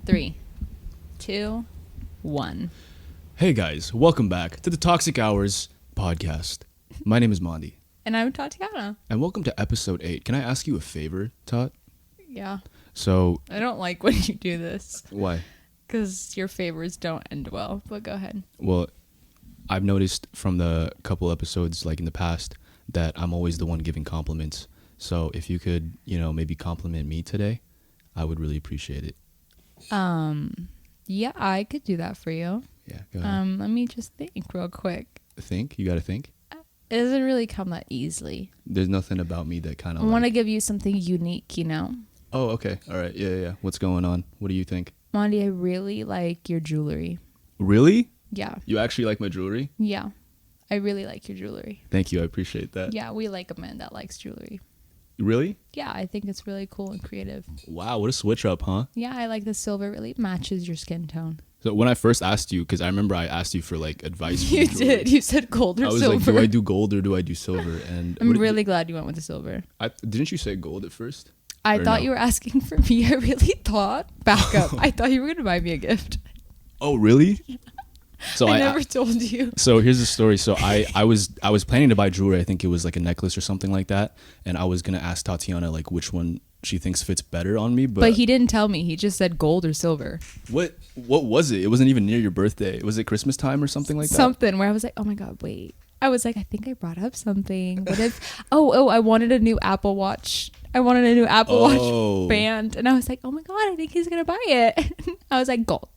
3, 2, 1. Hey guys, welcome back to the Toxic Hours podcast. My name is Mondy. And I'm Tatiana. And welcome to episode 8. Can I ask you a favor, Tot? Yeah. So... I don't like when you do this. Why? Because your favors don't end well, but go ahead. Well, I've noticed from the couple episodes, like in the past, that I'm always the one giving compliments. So if you could, maybe compliment me today, I would really appreciate it. Yeah, I could do that for you. Yeah, go ahead. Let me just think real quick. Think? You gotta think? It doesn't really come that easily. There's nothing about me that kind of I want to give you something unique, Oh, okay. All right. Yeah. What's going on? What do you think? Mondy, I really like your jewelry. Really? Yeah. You actually like my jewelry? Yeah. I really like your jewelry. Thank you. I appreciate that. Yeah, we like a man that likes jewelry. Really? Yeah, I think it's really cool and creative. Wow, what a switch up, huh? Yeah, I like the silver. It really matches your skin tone. So when I first asked you, because I remember I asked you for like advice. You did. You said gold or silver. I was like, do I do gold or do I do silver? And I'm really glad you went with the silver. Didn't you say gold at first? I thought you were asking for me. I really thought. Back up. I thought you were going to buy me a gift. Oh, really? Yeah. So I never told you. So here's the story. So I was planning to buy jewelry. I think it was like a necklace or something like that. And I was going to ask Tatiana like which one she thinks fits better on me. But he didn't tell me. He just said gold or silver. What was it? It wasn't even near your birthday. Was it Christmas time or something like that? Something where I was like, oh my God, wait. I was like, I think I brought up something. What if, I wanted a new Apple Watch. I wanted a new Apple Watch band. And I was like, oh my God, I think he's going to buy it. I was like, gold.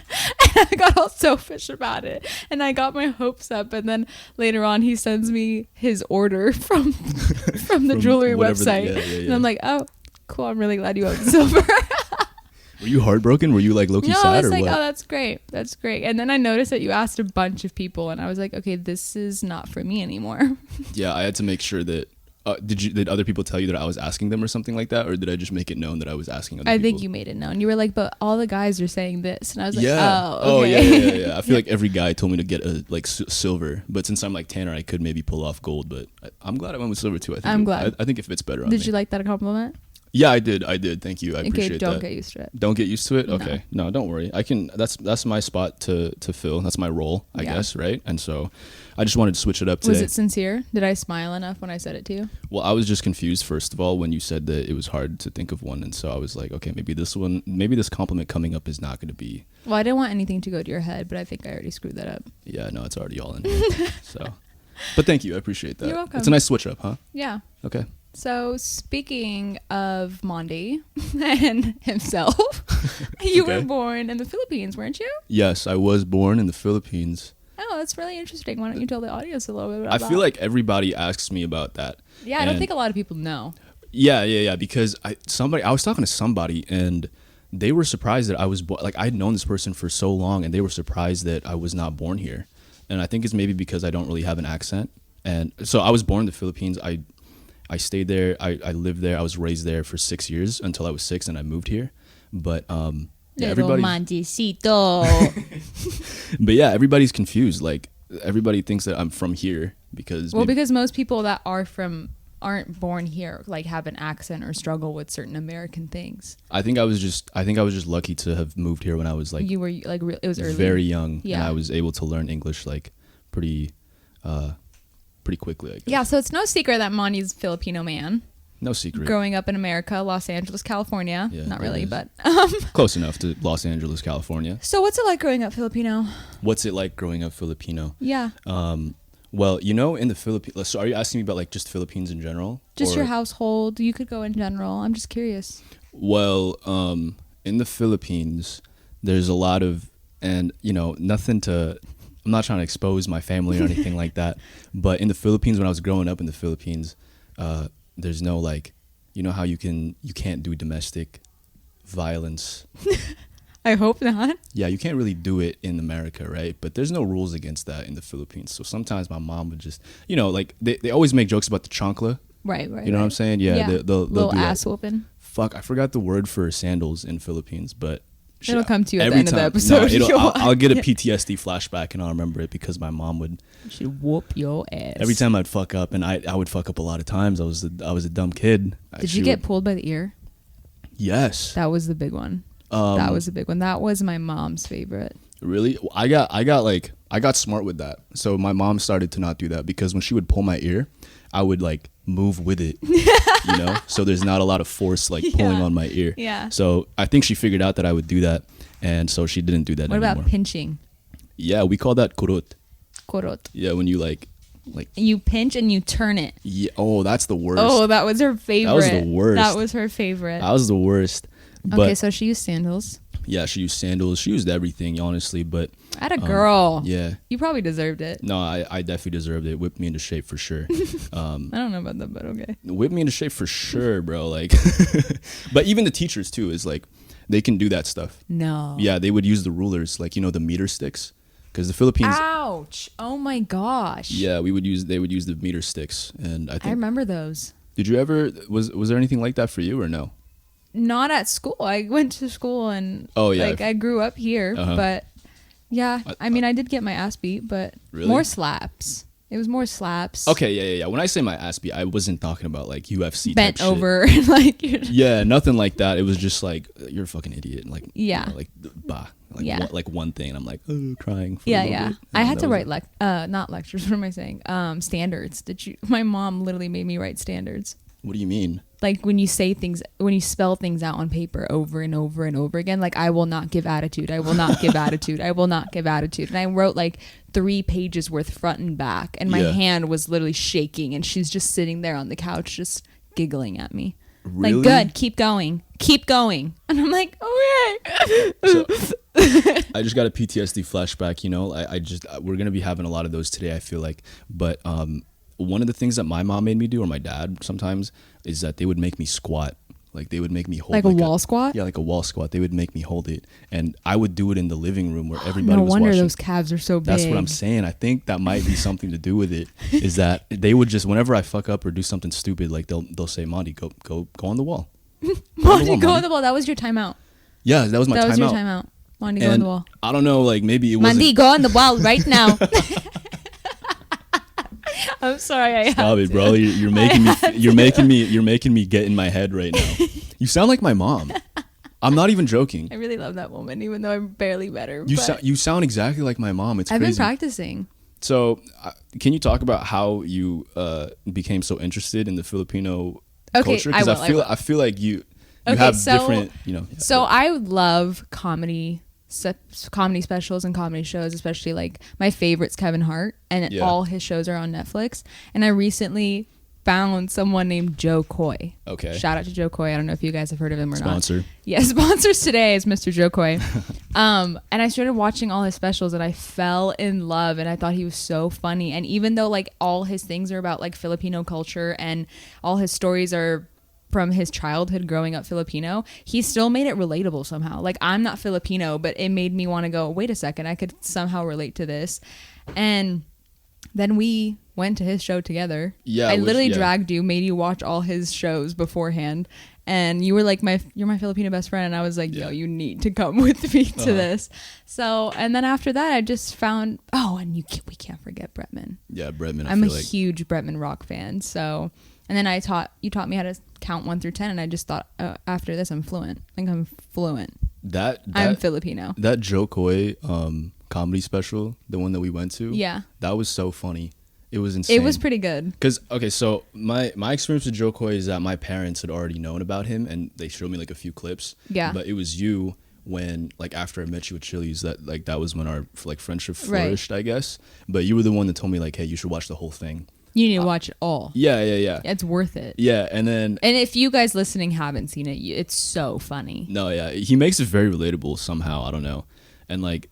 And I got all selfish about it. And I got my hopes up. And then later on, he sends me his order from the jewelry website. Yeah. And I'm like, oh, cool. I'm really glad you went with silver. Were you heartbroken? Were you like low-key sad or what? No, I was like, oh, that's great. That's great. And then I noticed that you asked a bunch of people. And I was like, okay, this is not for me anymore. Yeah, I had to make sure that. Did other people tell you that I was asking them or something like that, or did I just make it known that I was asking other people? I think you made it known. You were like, but all the guys are saying this, and I was like, yeah. Oh, okay. Yeah. I feel like every guy told me to get a silver, but since I'm like tanner, I could maybe pull off gold. But I'm glad I went with silver too. I'm glad. I think it fits better on me. Did you like that compliment? Yeah, I did. Thank you. I appreciate that. Okay, don't get used to it. Don't get used to it? Okay. No, don't worry. I can. That's my spot to fill. That's my role, I guess, right? And so I just wanted to switch it up today. Was it sincere? Did I smile enough when I said it to you? Well, I was just confused, first of all, when you said that it was hard to think of one. And so I was like, okay, maybe this compliment coming up is not going to be... Well, I didn't want anything to go to your head, but I think I already screwed that up. Yeah, no, it's already all in here. So, but thank you. I appreciate that. You're welcome. It's a nice switch up, huh? Yeah. Okay. So speaking of Mondy and himself, you were born in the Philippines, weren't you? Yes, I was born in the Philippines. Oh, that's really interesting. Why don't you tell the audience a little bit about that? I feel like everybody asks me about that. Yeah, I don't think a lot of people know. Yeah. Because I was talking to somebody and they were surprised that I was I had known this person for so long and they were surprised that I was not born here. And I think it's maybe because I don't really have an accent. And so I was born in the Philippines. I stayed there. I lived there. I was raised there for 6 years until I was 6 and I moved here. But everybody's but yeah, everybody's confused. Like everybody thinks that I'm from here because most people that aren't born here like have an accent or struggle with certain American things. I think I was just lucky to have moved here when I was like you were like it was early, very young, yeah. And I was able to learn English like pretty quickly, I guess. Yeah, so it's no secret that Monty's a Filipino man. No secret. Growing up in America, Los Angeles, California. Yeah, not really, but close enough to Los Angeles, California. So what's it like growing up Filipino? What's it like growing up Filipino? Yeah. Well, in the Philippines, so are you asking me about like just Philippines in general? Just your household. You could go in general. I'm just curious. Well, in the Philippines, there's a lot of, and I'm not trying to expose my family or anything like that, but in the Philippines, when I was growing up in the Philippines, there's no like, how you can't do domestic violence. I hope not. Yeah, you can't really do it in America, right? But there's no rules against that in the Philippines. So sometimes my mom would just, like they always make jokes about the chancla. Right. You know what I'm saying? Yeah. They'll little do ass whooping. Fuck, I forgot the word for sandals in Philippines, but it'll come to you at the end of the episode. No, I'll get a PTSD flashback and I'll remember it because my mom would. She'd whoop your ass. Every time I'd fuck up, and I would fuck up a lot of times. I was a dumb kid. Did you get pulled by the ear? Yes. That was the big one. That was a big one. That was my mom's favorite. Really? I got smart with that. So my mom started to not do that because when she would pull my ear, I would like move with it, so there's not a lot of force like pulling on my ear. Yeah. So I think she figured out that I would do that, and so she didn't do that anymore. What about pinching? Yeah, we call that korot. Korot. Yeah, when you like you pinch and you turn it. Yeah. Oh, that's the worst. Oh, that was her favorite. That was the worst. That was her favorite. That was the worst. But, okay, so she used sandals. Yeah, she used sandals. She used everything, honestly. But I had a girl. Yeah. You probably deserved it. No, I definitely deserved it. Whipped me into shape for sure. I don't know about that, but okay. Whipped me into shape for sure, bro. Like, but even the teachers too is like, they can do that stuff. No. Yeah, they would use the rulers, like the meter sticks, because the Philippines. Ouch! Oh my gosh. Yeah, they would use the meter sticks, and I remember those. Did you ever was there anything like that for you or no? Not at school. I went to school and I grew up here, but yeah, I mean I did get my ass beat, but really? More slaps. It was more slaps. Okay, yeah. When I say my ass beat, I wasn't talking about like UFC bent type over shit. like yeah, nothing like that. It was just like you're a fucking idiot, like one thing, and I'm like crying. For a little bit. I had to write not lectures. What am I saying? Standards. My mom literally made me write standards. What do you mean? Like when you say things, when you spell things out on paper over and over and over again, like I will not give attitude. I will not give attitude. I will not give attitude. And I wrote like 3 pages worth front and back, and my hand was literally shaking, and she's just sitting there on the couch just giggling at me. Really? Like, good, keep going. And I'm like, okay. So, I just got a PTSD flashback, we're going to be having a lot of those today, I feel like. But one of the things that my mom made me do, or my dad sometimes, is that they would make me squat. Like they would make me hold like a wall squat? Yeah, like a wall squat. They would make me hold it. And I would do it in the living room where everybody was watching. No wonder those calves are so big. That's what I'm saying. I think that might be something to do with it. Is that they would just, whenever I fuck up or do something stupid, like they'll say, Mondy, go on the wall. Mondy, go on the wall. That was your timeout. Yeah, that was my timeout. That was your timeout. Mondy, go on the wall. I don't know, like maybe it was Mondy, go on the wall right now. I'm sorry. Stop it, bro. You're making me get in my head right now. You sound like my mom. I'm not even joking. I really love that woman, even though I'm barely better. You sound exactly like my mom. It's crazy. I've been practicing. So, can you talk about how you became so interested in the Filipino culture? Because I feel like you have different. So I love comedy specials and comedy shows, especially like my favorite's Kevin Hart, and all his shows are on Netflix. And I recently found someone named Joe Coy. Okay. Shout out to Joe Coy. I don't know if you guys have heard of him or Sponsor. not. Yeah, sponsors today is Mr. Joe Coy. And I started watching all his specials, and I fell in love, and I thought he was so funny. And even though like all his things are about like Filipino culture and all his stories are from his childhood growing up Filipino, he still made it relatable somehow. Like I'm not Filipino, but it made me want to go, wait a second, I could somehow relate to this. And then we went to his show together. Yeah, I literally dragged you, made you watch all his shows beforehand, and you were like, you're my Filipino best friend, and I was like, yo, you need to come with me to this. So, and then after that, I just found, and we can't forget Bretman. Yeah, Bretman. I'm a huge Bretman Rock fan. So, and then you taught me how to count 1 through 10, and I just thought, after this, I'm fluent. I think I'm fluent. I'm Filipino. That Joe Coy comedy special, the one that we went to, that was so funny. It was insane. It was pretty good. Because so my experience with Joe Coy is that my parents had already known about him, and they showed me like a few clips. Yeah. But it was you when like after I met you at Chili's that was when our like friendship flourished, I guess. But you were the one that told me like, hey, you should watch the whole thing. You need to watch it all. Yeah. It's worth it. Yeah, and if you guys listening haven't seen it, it's so funny. No, yeah, he makes it very relatable somehow. I don't know, and like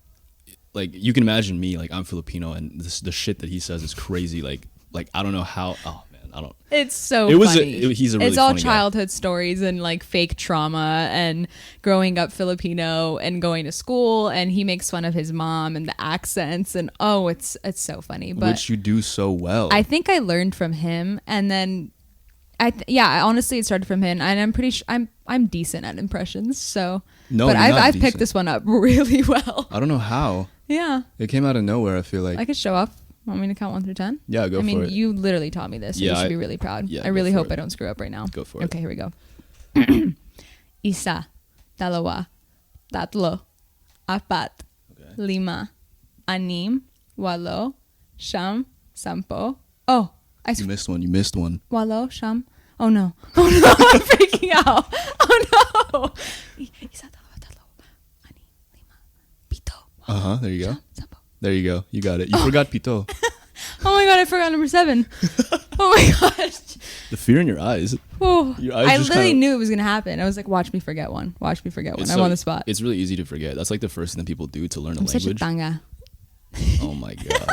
you can imagine me, like I'm Filipino, and the shit that he says is crazy. Like I don't know how. Oh man, I don't. It's so funny. He's a really It's all funny childhood guy. Stories and like fake trauma and growing up Filipino and going to school, and he makes fun of his mom and the accents, and it's so funny. But which you do so well. I think I learned from him, and then honestly, it started from him, and I'm pretty sure I'm decent at impressions. So, no, but I've decent. picked this one up really well. I don't know how. Yeah, it came out of nowhere. I feel like I could show off. Want me to count 1 through 10? Yeah, go for it. I mean, you literally taught me this. So you should be really proud. Yeah, I really hope I don't screw up right now. Go for it. Okay, here we go. Isa, dalawa, tatlo, apat, Okay. lima, anim, walo, sham, sampo. Oh, You missed one. You missed one. walo, sham. Oh no. Oh no, I'm freaking out. Oh no. Isa, dalawa, tatlo, anim, lima, pito, walo, There you go. sham, sampo. There you go. You got it. You forgot pito. Oh my god, I forgot number 7. Oh my gosh. The fear in your eyes. Oh, Your eyes I just literally kinda- knew it was going to happen. I was like, watch me forget one. Watch me forget one. It's I'm so- on the spot. It's really easy to forget. That's like the first thing that people do to learn a I'm such a language. tanga. Oh my god.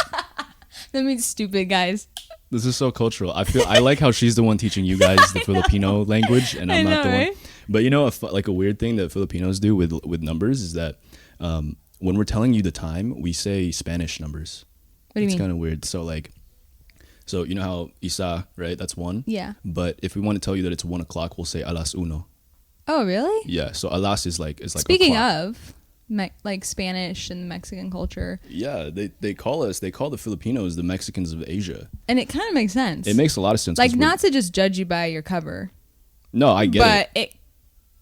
That means stupid, guys. This is so cultural. I like how she's the one teaching you guys the Filipino language, and I'm I not know, the right? one. But you know, like a weird thing that Filipinos do with numbers is that when we're telling you the time, we say Spanish numbers. What do you It's mean? kind of weird. So you know how isa, right? That's 1. Yeah. But if we want to tell you that it's 1 o'clock, we'll say alas uno. Oh, really? Yeah. So alas is like Speaking o'clock. of, like Spanish and Mexican culture, Yeah, they call the Filipinos the Mexicans of Asia. and it kind of makes sense. It makes a lot of sense. like 'cause we're- not to just judge you by your cover, No, I get it. but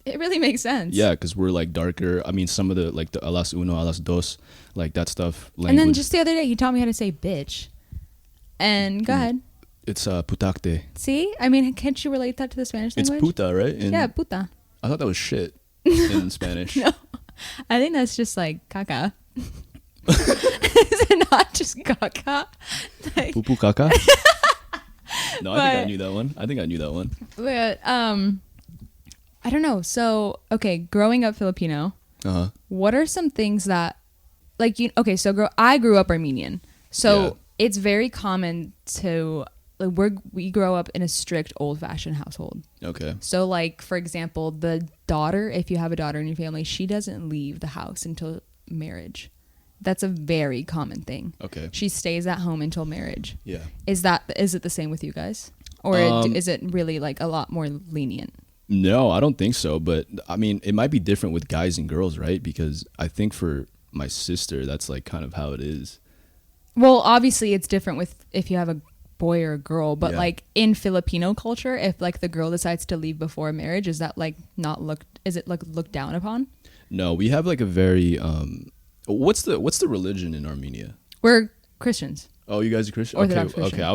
it really makes sense. Yeah, because we're like darker. I mean, some of the like the alas uno, alas dos, like that stuff. Language. And then just the other day, he taught me how to say bitch. And go ahead. It's putakte. See? I mean, can't you relate that to the Spanish It's language? puta, right? Yeah, puta. I thought that was shit in Spanish. No. I think that's just like caca. Is it not just caca? Like, Pupu caca. No, I think I But- knew that one. I think I knew that one. but I don't know. So, okay, growing up Filipino, what are some things that like you okay, so I grew up Armenian. So, Yeah. it's very common to like we grow up in a strict old-fashioned household. Okay. So, like, for example, the daughter, if you have a daughter in your family, she doesn't leave the house until marriage. That's a very common thing. Okay. She stays at home until marriage. Yeah. Is it the same with you guys? Or is it really like a lot more lenient? No, I don't think so. But I mean, it might be different with guys and girls, right? Because I think for my sister, that's like kind of how it is. Well, obviously it's different with if you have a boy or a girl, but Yeah. like in Filipino culture, if like the girl decides to leave before marriage, is that like looked down upon? No, we have like a very what's the religion in Armenia? We're Christians. Oh, you guys are Christian? Orthodox Okay, Christian. okay. I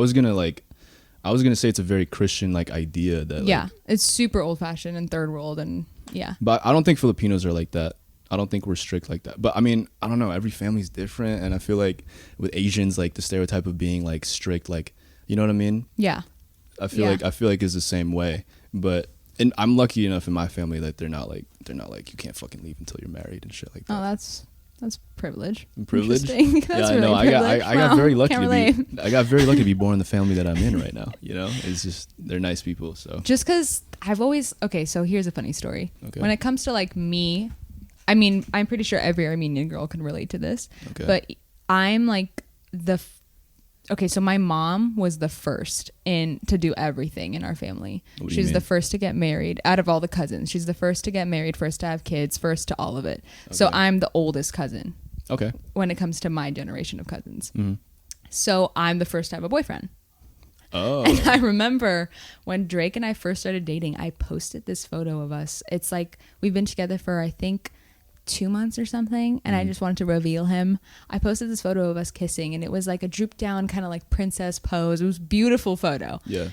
was gonna say it's a very Christian like idea that like, Yeah, it's super old fashioned and third world and yeah. But I don't think Filipinos are like that. I don't think we're strict like that. But I mean, I don't know. Every family's different, and I feel like with Asians, like the stereotype of being like strict, like you know what I mean. Yeah. I feel like it's the same way. But and I'm lucky enough in my family that they're not like you can't fucking leave until you're married and shit like that. Oh, that's privilege. Privilege. Interesting. That's Yeah, I really know. I privilege. got Wow. very lucky Can't to relate. be. I got very lucky to be born in the family that I'm in right now. You know, it's just they're nice people. So Just because I've always so here's a funny story. Okay. When it comes to like me, I mean, I'm pretty sure every Armenian girl can relate to this. Okay. But I'm like so my mom was the first to do everything in our family. What do you She's mean? the first to get married out of all the cousins. She's the first to get married, first to have kids, first to all of it. So Okay. I'm the oldest cousin okay. when it comes to my generation of cousins. Mm-hmm. So I'm the first to have a boyfriend. Oh. And I remember when Drake and I first started dating, I posted this photo of us. It's like we've been together for, I think, 2 months or something. And I just wanted to reveal him. I posted this photo of us kissing and it was like a droop down kind of like princess pose. It was a beautiful photo. Yeah.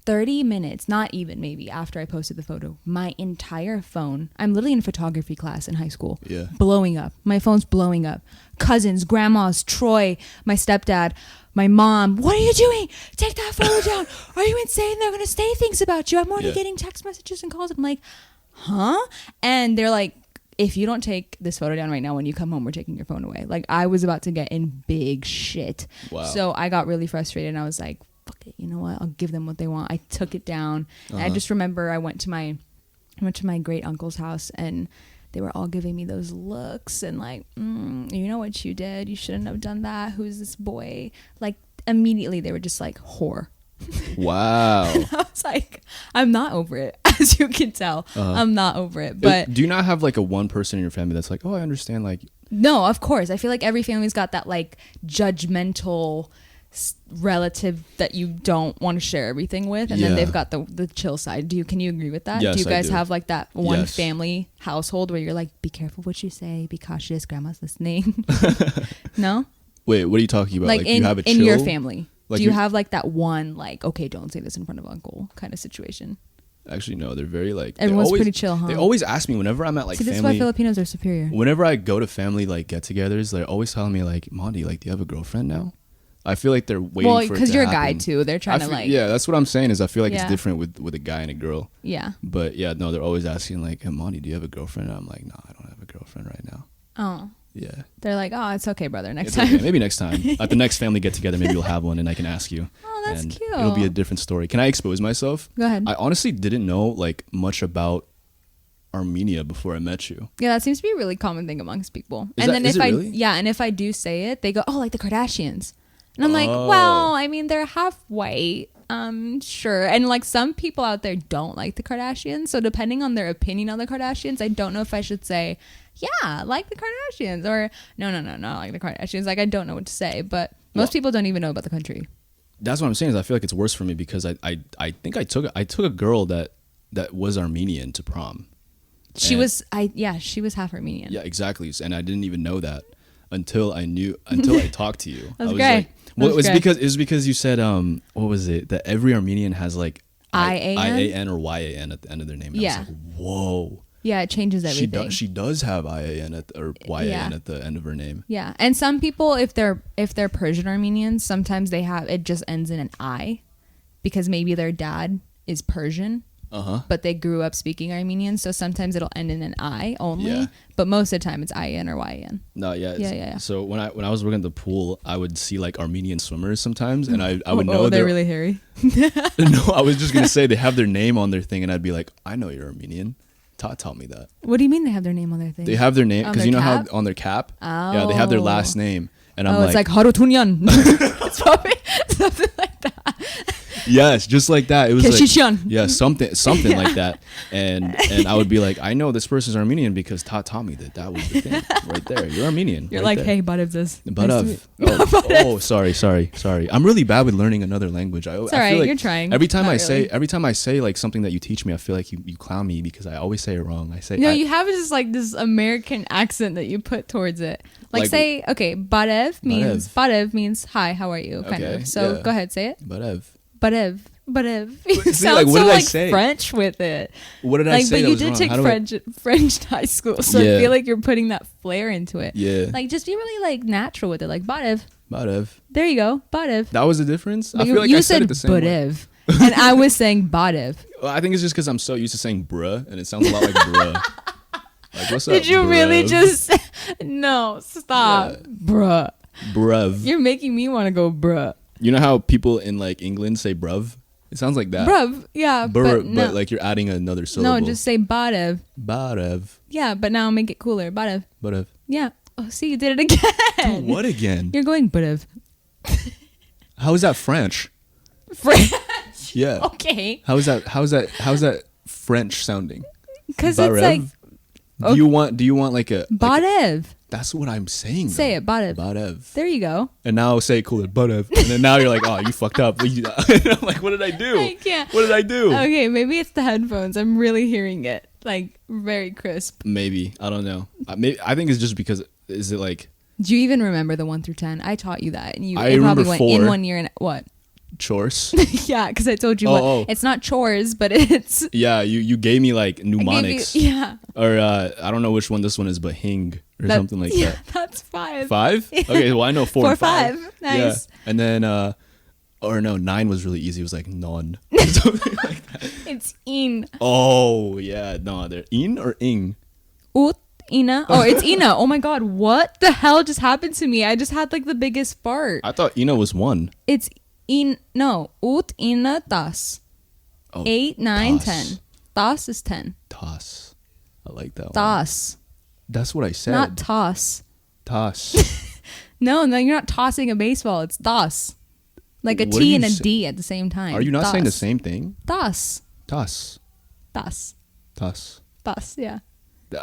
30 minutes, not even maybe after I posted the photo, my entire phone, I'm literally in photography class in high school, Yeah. blowing up. My phone's blowing up. Cousins, grandmas, Troy, my stepdad, my mom. What are you doing? Take that photo down. Are you insane? They're going to say things about you. I'm already Yeah. getting text messages and calls. I'm like, huh? And they're like, if you don't take this photo down right now, when you come home, we're taking your phone away. Like, I was about to get in big shit. Wow. So I got really frustrated and I was like, fuck it, you know what? I'll give them what they want. I took it down. And I just remember I went to my great uncle's house and they were all giving me those looks and like, you know what you did? You shouldn't have done that. Who's this boy? Like immediately they were just like, whore. Wow. I was like, I'm not over it. As you can tell, I'm not over it. But do you not have like a one person in your family that's like, oh, I understand, like no, of course. I feel like every family's got that like judgmental relative that you don't want to share everything with, and then they've got the chill side. Can you agree with that? Yes, do you guys I do. have like that one family household where you're like, be careful what you say, be cautious, grandma's listening? No? Wait, what are you talking about? Like, you have a chill? in your family, like, do you have like that one, like, okay, don't say this in front of uncle kind of situation? Actually, no, they're very like, everyone's pretty chill, huh? They always ask me whenever I'm at like See, this family. is why Filipinos are superior. Whenever I go to family like get-togethers, they're always telling me like, Mondy, like, do you have a girlfriend now? I feel like they're waiting for it to because you're a guy happen. too. They're trying to like. Yeah, that's what I'm saying. Is I feel like it's different with a guy and a girl. Yeah. But yeah, no, they're always asking like, hey, Mondy, do you have a girlfriend? And I'm like, no, I don't have a girlfriend right now. Oh. Yeah. They're like, oh, it's okay, brother. Next It's time. okay. Maybe next time. At the next family get-together, maybe you'll have one and I can ask you. Oh, that's and cute. It'll be a different story. Can I expose myself? Go ahead. I honestly didn't know like much about Armenia before I met you. Yeah, that seems to be a really common thing amongst people. Is it really? And if I do say it, they go, oh, like the Kardashians. And I'm like, well, I mean, they're half white. Sure. And like some people out there don't like the Kardashians. So depending on their opinion on the Kardashians, I don't know if I should say, yeah, like the Kardashians, or no, like the Kardashians. Like, I don't know what to say, but most people don't even know about the country. That's what I'm saying. Is I feel like it's worse for me because I think I took a girl that was Armenian to prom. She was half Armenian. Yeah, exactly. And I didn't even know that until I talked to you. That's I was great. like, well, it was because you said what was it, that every Armenian has like IAN or YAN at the end of their name. And yeah. I was like, whoa. Yeah, it changes everything. She does have IAN or YAN at the end of her name. Yeah, and some people, if they're Persian Armenians, sometimes they have it just ends in an I, because maybe their dad is Persian, but they grew up speaking Armenian, so sometimes it'll end in an I only. Yeah. But most of the time it's IAN or YAN. No, yeah. Yeah. So when I was working at the pool, I would see like Armenian swimmers sometimes, and I would know they're really hairy. No, I was just gonna say they have their name on their thing, and I'd be like, I know you're Armenian. Taught me that. What do you mean they have their name on their thing? They have their name because you know cap? how on their cap, oh. yeah, they have their last name, and I'm it's like Harutunyan. It's probably something like that. Yes, just like that. It was Keshishan. like, yeah, something like that, and I would be like, I know this person's Armenian because taught me that was the thing right there. You're Armenian. You're right like, there. hey, Badav. Oh, sorry. I'm really bad with learning another language. It's all right. Like you're trying. Every time I say like something that you teach me, I feel like you clown me because I always say it wrong. You have just like this American accent that you put towards it. Like say, okay, Badav means hi, how are you? Kind of. So go ahead, say it. Badav. You See, like, what did I say? French with it. What did I say? But you did take French in high school, so I feel like you're putting that flair into it. Yeah. Like just be really like natural with it, like Badav. There you go, Badav. That was the difference. But I feel like I said it the same way. And I was saying Badav. Well, I think it's just because I'm so used to saying bruh, and it sounds a lot like bruh. Like, what's up? Did you really just? No, stop, bruh. Bruv. You're making me want to go bruh. You know how people in like England say bruv? It sounds like that. Bruv, yeah. But like you're adding another syllable. No, just say Badav. Badav. Yeah, but now make it cooler. Badav. Yeah. Oh, see, you did it again. Do what again? You're going Badav. How is that French? French. Yeah. Okay. How's that French sounding? Because it's like. Okay. Do you want like a Badav? That's what I'm saying. Say it, Badav. Badav. There you go. And now say it cooler, Badav. And then now you're like, oh, you fucked up. And I'm like, what did I do? I can't. What did I do? Okay, maybe it's the headphones. I'm really hearing it like very crisp. Maybe. I don't know. I think it's just because, is it like. Do you even remember the 1 through 10? I taught you that. And I probably went 4. In 1 year and what? Chores. Yeah, because I told you it's not chores, but it's. Yeah, you gave me like mnemonics. Yeah. Or I don't know which one this one is, but hing or something like that. Yeah, that's 5. 5? Okay, well I know 4 and 5. 5. Nice. Yeah. And then 9 was really easy. It was like non. Something like that. It's in. Oh yeah, no, they're in or ing. Ut. Ina. Oh, it's Ina. Oh my god, what the hell just happened to me? I just had like the biggest fart. I thought Ina was 1. It's ut ina tas. 8, 9, tas. 10. Tas is 10. Tas. I like that one. Tas. That's what I said. Not toss. Toss. No, you're not tossing a baseball. It's toss. Like a What T are and a you D at the same time. Are you not Toss. saying the same thing? Toss. Toss. Toss. Toss. Toss, yeah.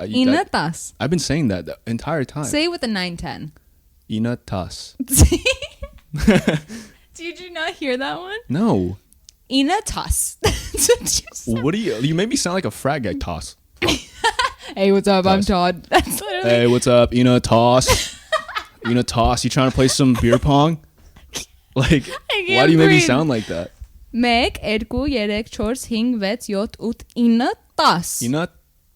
Ina tas. I've been saying that the entire time. Say it with a 9-10. Ina tas. Did you not hear that one? No. Ina toss. That's what you said. What do you made me sound like a frat guy. Toss. Hey, what's up? Toss. I'm Todd. That's literally. Hey, what's up? Ina toss. Ina toss. You trying to play some beer pong? Like, why do you make me sound like that? 1, 2, 3, 4, 5, 6, 7, 8, 9, 10. Ina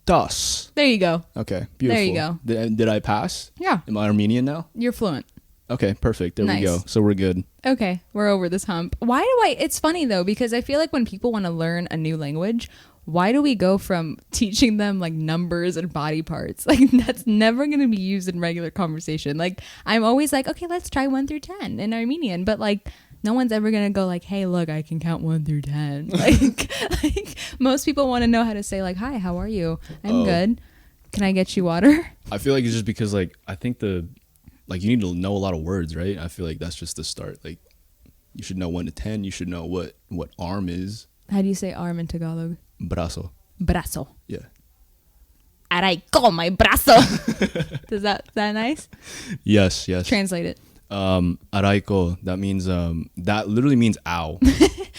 toss. There you go. Okay, beautiful. There you go. Did I pass? Yeah. Am I Armenian now? You're fluent. Okay, perfect. There Nice. we go. So we're good. Okay, we're over this hump. It's funny though, because I feel like when people want to learn a new language, why do we go from teaching them like numbers and body parts? Like that's never going to be used in regular conversation. Like I'm always like, okay, let's try 1 through 10 in Armenian, but like no one's ever going to go like, hey, look, I can count 1 through 10. Like most people want to know how to say like, hi, how are you? I'm good. Can I get you water? I feel like it's just because like I think you need to know a lot of words, right? I feel like that's just the start. Like you should know 1 to 10. You should know what arm is. How do you say arm in Tagalog? Brazo. Brazo. Yeah. Aray ko, my brazo. Is that nice? Yes. Translate it. Araiko. That means that literally means ow.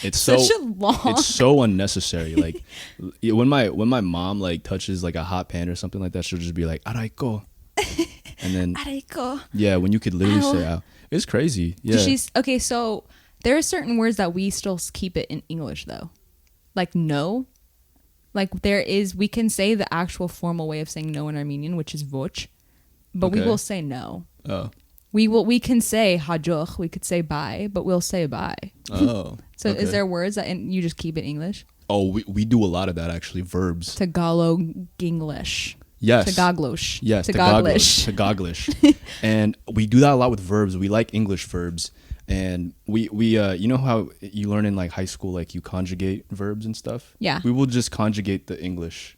It's Such a long. It's so unnecessary. Like when my mom like touches like a hot pan or something like that, she'll just be like araiko. And then Aray ko. yeah, when you could literally Ow. say ow. It's crazy. Yeah. Okay, so there are certain words that we still keep it in English though. Like no. Like we can say the actual formal way of saying no in Armenian, which is voch, but we Okay. will say no. Oh. We can say hajuch, we could say bye, but we'll say bye. Oh. So okay. is there words that you just keep it English? Oh, we do a lot of that actually. Verbs. Tagalog English. Yes. Tagaglish. Yes. Tagaglish. Tagalglish. And we do that a lot with verbs. We like English verbs. And we you know how you learn in like high school, like you conjugate verbs and stuff? Yeah. We will just conjugate the English.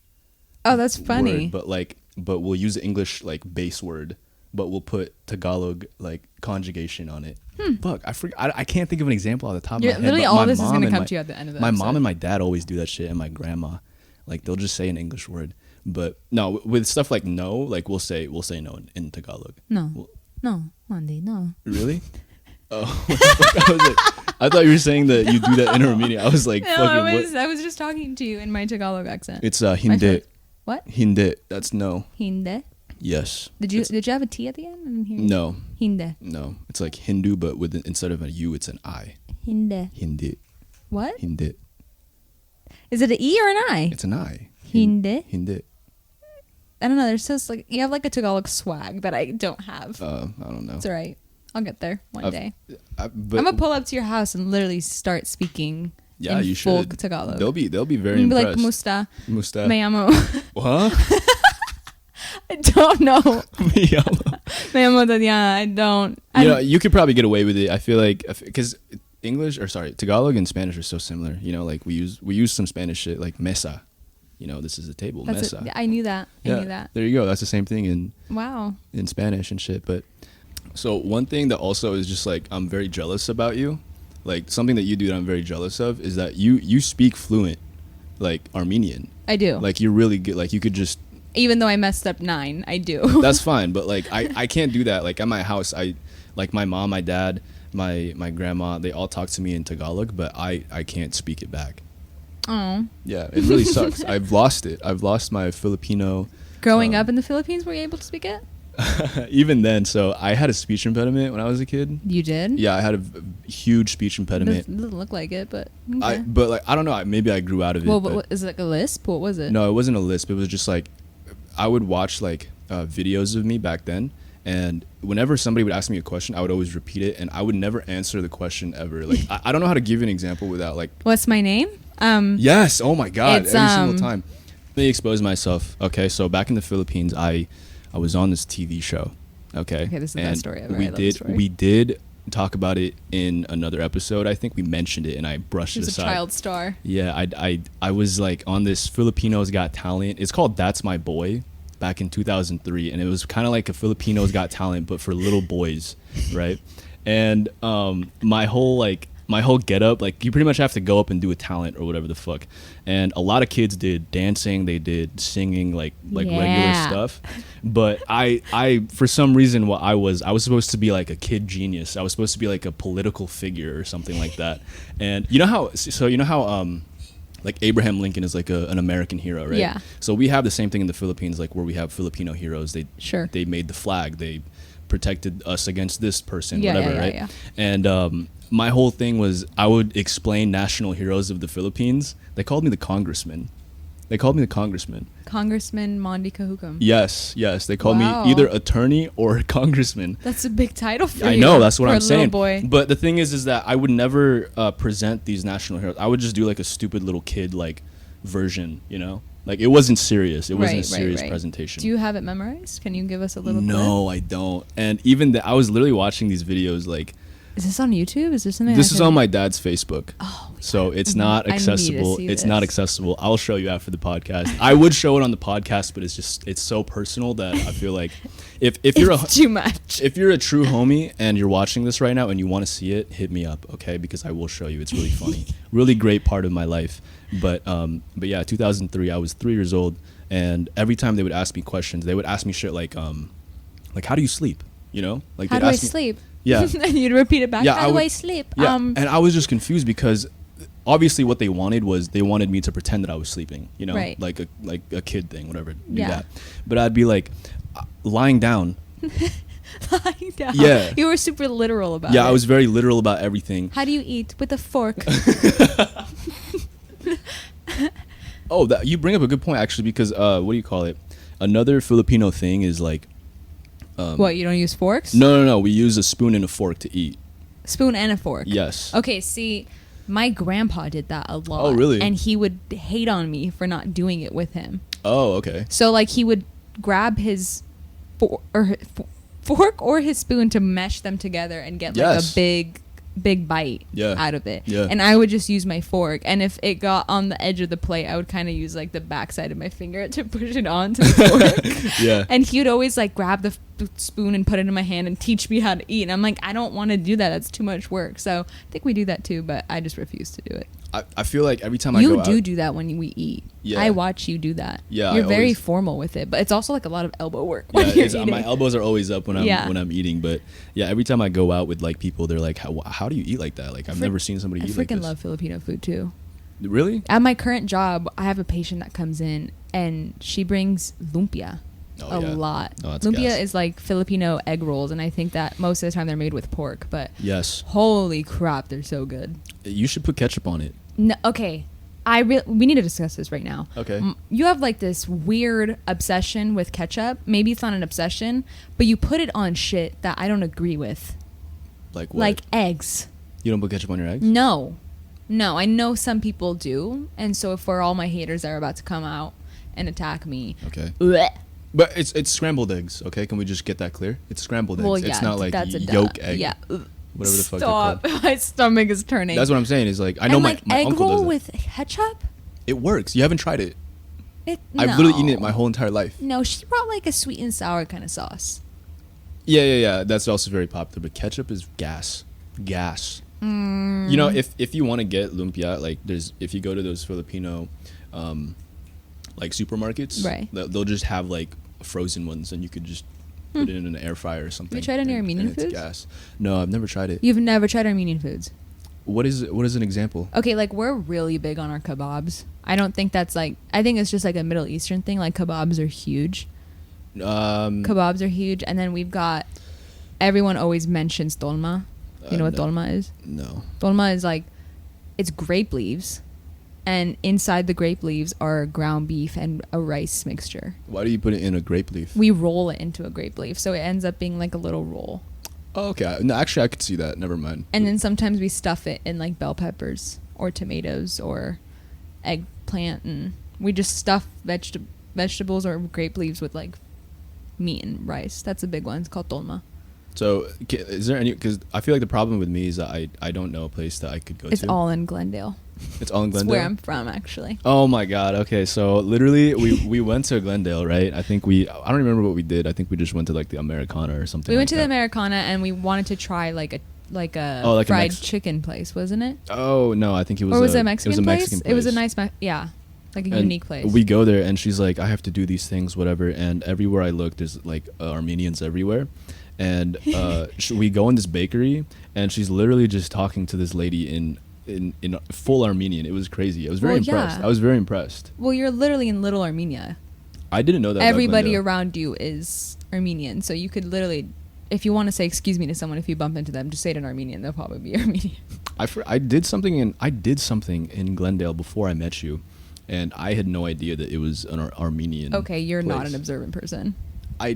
Oh, that's funny. Word, but we'll use the English like base word, but we'll put Tagalog like conjugation on it. Fuck, I can't think of an example off the top of my head. Literally but all my of this is mom going to and come my- to you at the end of the My episode. mom and my dad always do that shit, and my grandma, like they'll just say an English word. But no, with stuff like no, like we'll say no in Tagalog. No, Monday, no. Really? Oh, I was like, I thought you were saying that you do that in Armenian. I was like, No, fucking I was just talking to you in my Tagalog accent. It's hindi. What? Hindi. That's no. Hindi. Yes. Did you have a T at the end? I didn't hear you. No. Hindi. No. It's like Hindu, but instead of a U, it's an I. Hindi. Hindi. What? Hindi. Is it an E or an I? It's an I. Hindi. Hindi. I don't know. There's just like you have like a Tagalog swag that I don't have. I don't know. It's alright. I'll get there one day. But I'm gonna pull up to your house and literally start speaking. yeah, in you full should. Tagalog. They'll be very I'm gonna be impressed. like musta, Musta. me amo. What? I don't know. Me amo. Me amo Tatiana. I don't. You know, you could probably get away with it. I feel like because Tagalog and Spanish are so similar. You know, like we use some Spanish shit like mesa. You know, this is a table. That's mesa. it. I knew that. I Yeah, knew that. there you go. That's the same thing Wow. in Spanish and shit. But so one thing that also is just like I'm very jealous about you. Like something that you do that I'm very jealous of is that you speak fluent like Armenian. I do. Like you're really good. Like you could just. Even though I messed up 9, I do. That's fine, but like I can't do that. Like at my house, like my mom, my dad, my grandma, they all talk to me in Tagalog, but I can't speak it back. Oh. Yeah, it really sucks. I've lost it. I've lost my Filipino. Growing up in the Philippines, were you able to speak it? Even then, so I had a speech impediment when I was a kid. You did? Yeah, I had a huge speech impediment. Doesn't look like it, but okay. But like I don't know. Maybe I grew out of it. Well, but what, is it like a lisp? What was it? no, it wasn't a lisp. It was just like I would watch like videos of me back then, and whenever somebody would ask me a question, I would always repeat it, and I would never answer the question ever. Like I don't know how to give you an example without like. What's my name? Yes. Oh my God. It's, Every single time. Let me expose myself. Okay. So back in the Philippines, I was on this TV show. Okay. Okay, this is the best story ever. I We love this story. we did talk about it in another episode. I think we mentioned it, and I brushed She it was a aside. child star. Yeah. I was like on this Filipinos Got Talent. It's called That's My Boy. Back in 2003, and it was kind of like a Filipinos Got Talent, but for little boys, right? And my whole like my whole getup, like you pretty much have to go up and do a talent or whatever the fuck. And a lot of kids did dancing, they did singing, like regular stuff. But I for some reason, what I was supposed to be like a kid genius. I was supposed to be like a political figure or something like that. And you know how like Abraham Lincoln is like an American hero, right? Yeah. So we have the same thing in the Philippines, like where we have Filipino heroes. They made the flag. They protected us against this person, whatever, right? Yeah. And my whole thing was I would explain national heroes of the Philippines. They called me the congressman. Congressman Mondy Cahucum. Yes. They called me either attorney or congressman. That's a big title for you. I know, that's what I'm saying. Boy. But the thing is that I would never present these national heroes. I would just do like a stupid little kid like version, you know? Like it wasn't serious. It wasn't a serious presentation. Do you have it memorized? Can you give us a little No, clip? I don't. And even I was literally watching these videos like is this on YouTube? Is there something? This is on my dad's Facebook. Oh, so it's not accessible. It's not accessible. I'll show you after the podcast. I would show it on the podcast, but it's so personal that I feel like if you're too much. If you're a true homie and you're watching this right now and you want to see it, hit me up, okay? Because I will show you. It's really funny. Really great part of my life. But yeah, 2003. I was 3 years old, and every time they would ask me questions, they would ask me shit like how do you sleep? You know, like how do I sleep? Yeah. And you'd repeat it back. Yeah, how do I sleep? Yeah. And I was just confused because obviously what they wanted me to pretend that I was sleeping, you know, right. like a kid thing, whatever. Do that. But I'd be like lying down. Lying down. Yeah. You were super literal about it. Yeah, I was very literal about everything. How do you eat? With a fork. Oh, you bring up a good point actually, because what do you call it? Another Filipino thing is like what, you don't use forks? No. We use a spoon and a fork to eat. Spoon and a fork? Yes. Okay, see, my grandpa did that a lot. Oh, really? And he would hate on me for not doing it with him. Oh, okay. So, like, he would grab his fork or his spoon to mesh them together and get, like, a big bite out of it. Yeah. And I would just use my fork. And if it got on the edge of the plate, I would kind of use, like, the backside of my finger to push it onto the fork. Yeah. And he would always, like, grab the spoon and put it in my hand and teach me how to eat. And I'm like, I don't want to do that. That's too much work. So I think we do that too, but I just refuse to do it. I feel like every time I go out... You do that when we eat. Yeah. I watch you do that. Yeah. You're very formal with it, but it's also like a lot of elbow work when you're eating. My elbows are always up when I'm eating, but yeah, every time I go out with like people, they're like, how do you eat like that? Like I've never seen somebody eat like this. I freaking love Filipino food too. Really? At my current job, I have a patient that comes in and she brings lumpia. A lot. Oh, lumpia is like Filipino egg rolls, and I think that most of the time they're made with pork, but yes, holy crap, they're so good. You should put ketchup on it. No, okay. We need to discuss this right now. Okay. You have like this weird obsession with ketchup. Maybe it's not an obsession, but you put it on shit that I don't agree with. Like what? Like eggs. You don't put ketchup on your eggs? No. I know some people do, and so for all my haters that are about to come out and attack me. Okay. Bleh. But it's scrambled eggs, okay? Can we just get that clear? It's scrambled eggs. It's not like yolk egg. Yeah. Whatever the fuck. Stop! My stomach is turning. That's what I'm saying. Is like I know my egg uncle roll does with ketchup. It works. You haven't tried it. No. I've literally eaten it my whole entire life. No, she brought like a sweet and sour kind of sauce. Yeah. That's also very popular. But ketchup is gas. You know, if you want to get lumpia, like if you go to those Filipino like supermarkets, right, they'll just have like frozen ones, and you could just put it in an air fryer or something. Have you tried any Armenian foods? Gas. No, I've never tried it. You've never tried Armenian foods? What is an example? Okay, like we're really big on our kebabs. I don't think that's like, I think it's just like a Middle Eastern thing. Like kebabs are huge. Kebabs are huge, and then we've got, everyone always mentions dolma. You know what dolma is? No. Dolma is like, it's grape leaves, and inside the grape leaves are ground beef and a rice mixture. Why do you put it in a grape leaf? We roll it into a grape leaf, so it ends up being like a little roll. Oh, okay. No, actually, I could see that. Never mind. And then sometimes we stuff it in like bell peppers or tomatoes or eggplant, and we just stuff vegetables or grape leaves with like meat and rice. That's a big one. It's called dolma. So, is there any? Because I feel like the problem with me is that I don't know a place that I could go to. It's all in Glendale. It's all in Glendale? It's where I'm from, actually. Oh my God. Okay, so literally we went to Glendale, right? I don't remember what we did. I think we just went to like the Americana or something. We went to the Americana, and we wanted to try like a like a Oh, like a fried chicken place, wasn't it? Oh no, I think it was. Or was it a Mexican it was a place? Mexican place. It was a nice, yeah, like a And unique place. we go there, and she's like, I have to do these things, whatever. And everywhere I look, there's like Armenians everywhere. And we go in this bakery, and she's literally just talking to this lady in full Armenian. It was crazy. I was very impressed. Yeah. I was very impressed. Well, you're literally in Little Armenia. I didn't know that. Everybody around you is Armenian, so you could literally, if you want to say excuse me to someone, if you bump into them, just say it in Armenian. They'll probably be Armenian. I did something in Glendale before I met you, and I had no idea that it was an Armenian. Okay, you're place. not an observant person. I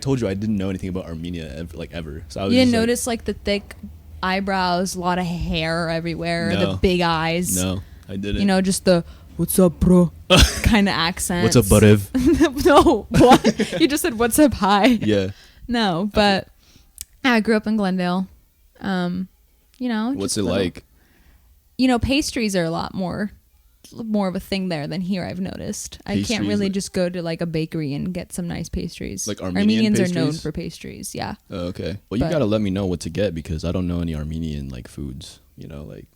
told you I didn't know anything about Armenia ever. So I was You didn't just notice like the thick eyebrows, a lot of hair everywhere, No. the big eyes. No, I didn't. You know, just the "What's up, bro?" kind of accent. What's up, Barev? No, what? You just said "What's up, hi." Yeah. No, but I grew up in Glendale. You know, What's just it little- like? You know, pastries are a lot more of a thing there than here. I've noticed. I can't Pastries, really like- just go to like a bakery and get some nice pastries. Like Armenian Armenians are known pastries? for pastries. Yeah. Oh, okay. Well, you But- gotta let me know what to get because I don't know any Armenian like foods. You know, like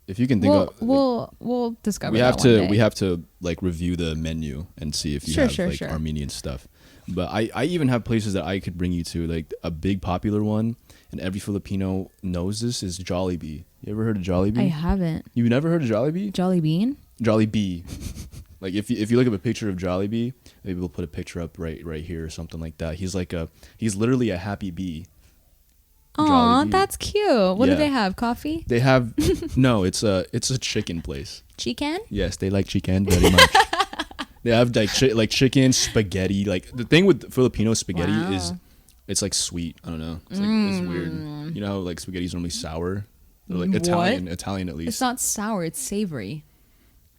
if you can think of. We'll discover. We have that one to day. like review the menu and see if you Sure, have sure, like sure. Armenian stuff. But I even have places that I could bring you to. Like a big popular one, and every Filipino knows this is Jollibee. You ever heard of Jollibee? I haven't. You've never heard of Jollibee? Jolly Bean. Jollibee. Like if you look up a picture of Jollibee, maybe we'll put a picture up right here or something like that. He's literally a happy bee. Aw, Jollibee. that's cute. What do Yeah. they have? Coffee? They have no, it's a chicken place. Chicken? Yes, they like chicken very much. They have like chicken, spaghetti. Like the thing with Filipino spaghetti is Wow. it's like sweet. I don't know. It's like it's weird. You know how like spaghetti's normally sour? Or, like What? Italian at least. It's not sour. It's savory.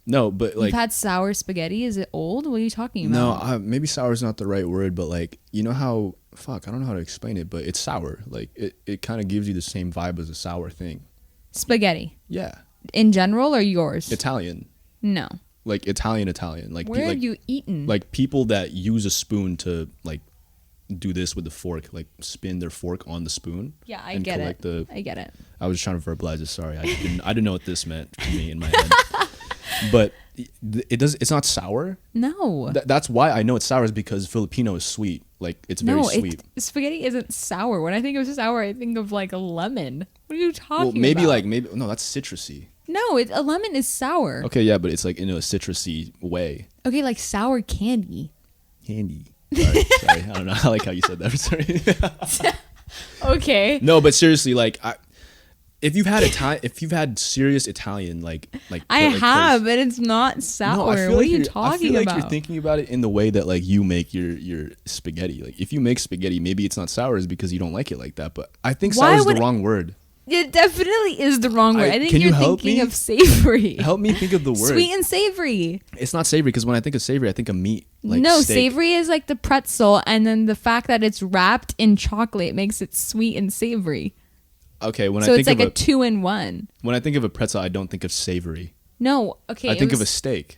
No, but like You've had sour spaghetti. Is it old? What are you talking no, about? maybe sour is not the right word, but like you know how I don't know how to explain it, but it's sour. Like it kind of gives you the same vibe as a sour thing. Spaghetti. Yeah, In general or yours? Italian, No. like Italian, like Where like, have you eaten? like people that use a spoon to like do this with the fork, like spin their fork on the spoon. Yeah, I and get collect it. the- I get it. I was trying to verbalize it. Sorry, I didn't know what this meant for me in my head. But it's not sour. No. That's why I know it's sour is because Filipino is sweet. Like it's very sweet. Spaghetti isn't sour. When I think of sour, I think of like a lemon. What are you talking Well, about? maybe no, that's citrusy. No, a lemon is sour. Okay, yeah, but it's like in a citrusy way. Okay, like sour candy. Candy. Sorry, I don't know. I like how you said that. Sorry. Okay. No, but seriously, like if you've had serious Italian, like I have, but it's not sour. No, I feel What like are you I talking feel like about? you're thinking about it in the way that like you make your spaghetti. Like if you make spaghetti, maybe it's not sour is because you don't like it like that. But I think Why sour is the would- wrong word. It definitely is the wrong word. I think can you you're help thinking me? of savory. Help me think of the word. Sweet and savory. It's not savory because when I think of savory, I think of meat. Like No, steak. savory is like the pretzel, and then the fact that it's wrapped in chocolate makes it sweet and savory. Okay, when So I it's think like of a 2-in-1. when I think of a pretzel, I don't think of savory. No, okay. I it think of a was- steak.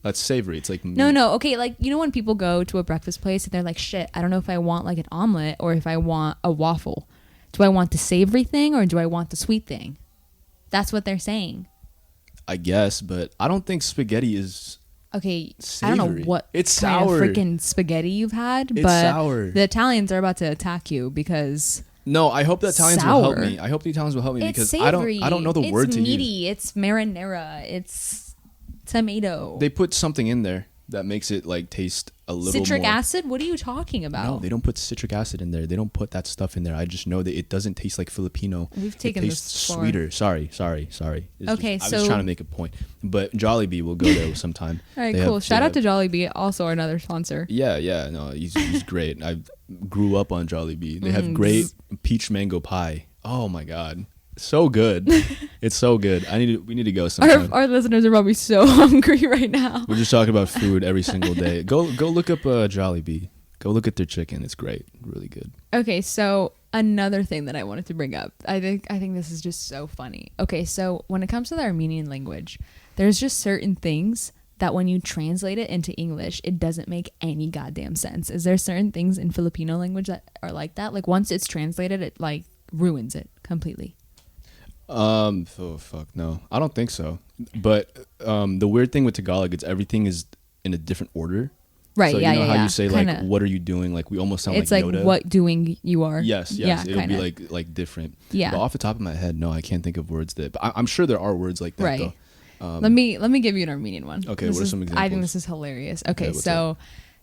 That's savory. It's like meat. No. Okay, like you know when people go to a breakfast place and they're like, "Shit, I don't know if I want like an omelet or if I want a waffle. Do I want the savory thing or do I want the sweet thing?" That's what they're saying. I guess, but I don't think spaghetti is. Okay, I don't Savory. know what It's kind sour. of freaking spaghetti you've had, It's but sour. the Italians are about to attack you because No, I hope the Italians will help Sour. me. I hope the Italians will help me it's because savory. I don't know the it's word to meaty. use. It's marinara. It's tomato. They put something in there that makes it like taste a little Citric more. acid? What are you talking about? No, they don't put citric acid in there. They don't put that stuff in there. I just know that it doesn't taste like Filipino. We've taken it this tastes far. sweeter. Sorry. It's Okay, I was so- trying to make a point. But Jollibee will go there sometime. All right, They cool. have- Shout they out to have- Jollibee, also another sponsor. Yeah. No, he's great. I grew up on Jollibee. They have great peach mango pie. Oh my god, so good. It's so good. We need to go sometime. Our listeners are probably so hungry right now. We're just talking about food every single day. Go look up Jollibee. Go look at their chicken. It's great. Really good. Okay, so another thing that I wanted to bring up. I think this is just so funny. Okay, so when it comes to the Armenian language, there's just certain things that when you translate it into English, it doesn't make any goddamn sense. Is there certain things in Filipino language that are like that? Like once it's translated, it like ruins it completely. Oh fuck no, I don't think so. But the weird thing with Tagalog is everything is in a different order. Right. So yeah. you know yeah, how yeah. you say Kinda. like, what are you doing? Like we almost sound It's like like Yoda. what doing you are. Yes. Yeah, It'll kinda. be like different. Yeah. But off the top of my head, no, I can't think of words that. But I'm sure there are words like that. Right. Though. Let me give you an Armenian one. Okay, This what are is- some I think examples? this is hilarious. Okay, what's so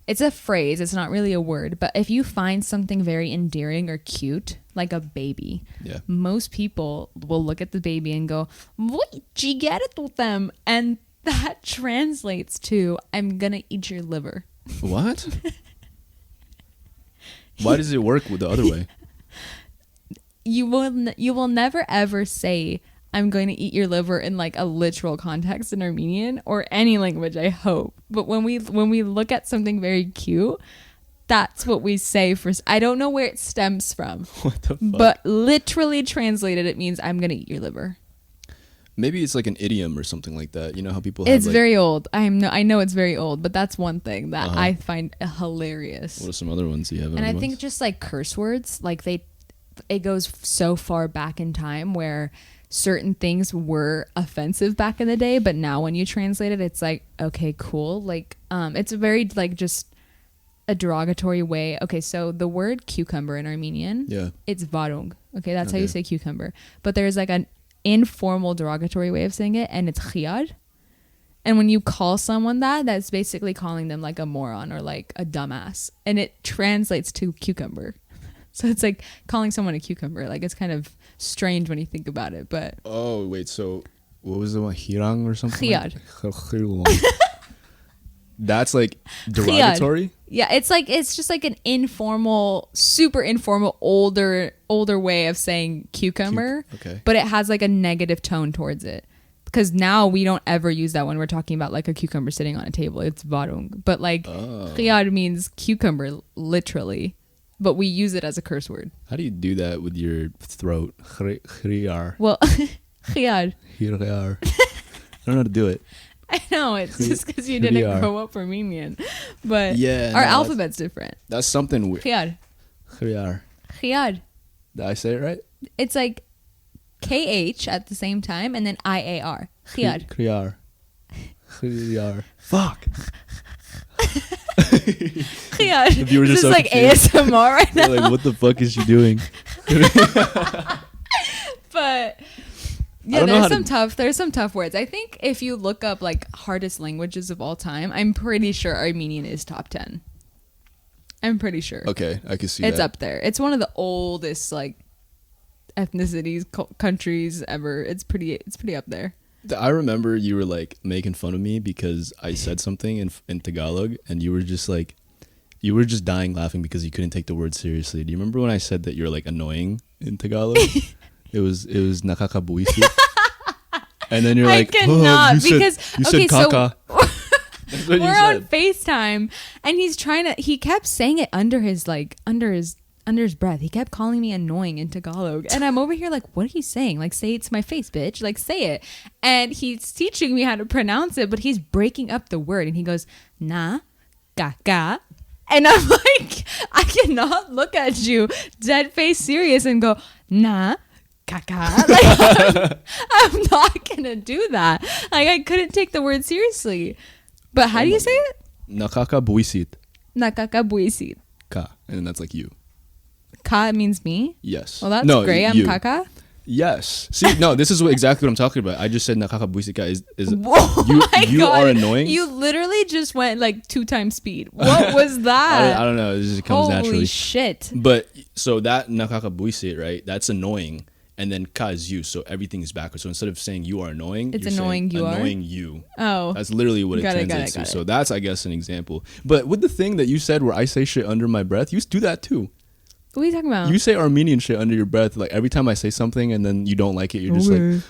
it's a phrase. It's not really a word, but if you find something very endearing or cute, like a baby, Yeah. most people will look at the baby and go, "What you get it with them?" And that translates to, "I'm gonna eat your liver." What? Why does it work with the other way? You will never ever say, "I'm going to eat your liver" in like a literal context in Armenian or any language, I hope. But when we look at something very cute, that's what we say first. I don't know where it stems from, What the fuck? but literally translated, it means "I'm going to eat your liver." Maybe it's like an idiom or something like that. You know how people have It's like, very old. I know it's very old, but that's one thing that Uh-huh. I find hilarious. what are some other ones? Do you have And other I think ones? just like curse words, like it goes so far back in time where certain things were offensive back in the day, but now when you translate it, it's like, okay, cool. Like, it's a very like just a derogatory way. Okay, so the word cucumber in Armenian, Yeah. it's varung. Okay, that's how Okay. you say cucumber. But there's like an informal derogatory way of saying it, and it's khiyad. And when you call someone that, that's basically calling them like a moron or like a dumbass. And it translates to cucumber. So it's like calling someone a cucumber. Like it's kind of strange when you think about it, but Oh wait, so what was the one? Hirang or something? Khiyad. That's like derogatory. yeah, it's just like an informal, super informal, older way of saying cucumber. Okay. But it has like a negative tone towards it. Because now we don't ever use that when we're talking about like a cucumber sitting on a table. It's varung. But like khiyad means cucumber literally. But we use it as a curse word. How do you do that with your throat? Khiyar. Well, khiyad. Khiyar. I don't know how to do it. I know, it's just because you didn't Khiyar. grow up Armenian. But Yeah, our no, alphabet's different. That's something weird. Khiyad. Khiyar. Khiyad. Did I say it right? It's like KH at the same time and then IAR. Khiyad. Khiyar. Khiyar. Fuck. Khiyad. The viewers This are is so like confused. ASMR right now. They're like, what the fuck is she doing? But yeah, don't know how there's some tough words. I think if you look up like hardest languages of all time, I'm pretty sure Armenian is top 10. I'm pretty sure. Okay, I can see It's that. up there. It's one of the oldest like ethnicities, countries ever. It's pretty up there. I remember you were like making fun of me because I said something in Tagalog, and you were just dying laughing because you couldn't take the word seriously. Do you remember when I said that you're like annoying in Tagalog? It was nakakabuisi. And then you're like, I cannot you because said okay, so caca. That's what you we're on said. FaceTime and he kept saying it under his breath. He kept calling me annoying in Tagalog. And I'm over here like, what are you saying? Like, say it to my face, bitch. Like, say it. And he's teaching me how to pronounce it, but he's breaking up the word. And he goes, na, kaka. And I'm like, I cannot look at you dead face serious and go, na, kaka. Like, I'm not going to do that. Like, I couldn't take the word seriously. But how do you say it? Nakakabuisit. Nakakabuisit. Ka. And that's like you. Ka means me? Yes. Well, that's No, great. I'm you. kaka. Yes. See, no, this is exactly what I'm talking about. I just said nakakabuisika is Whoa, my you God. are annoying. You literally just went like 2 times speed. What was that? I don't know. It just comes Holy naturally. shit. But so that nakakabuisit, right? That's annoying. And then ka is you, so everything is backwards. So instead of saying you are annoying, It's you're annoying saying you are? annoying you. Oh. That's literally what it Got it, translates got it, to. got So it. that's, I guess, an example. But with the thing that you said where I say shit under my breath, you do that too. What are you talking about? You say Armenian shit under your breath. Like every time I say something and then you don't like it, you're just like,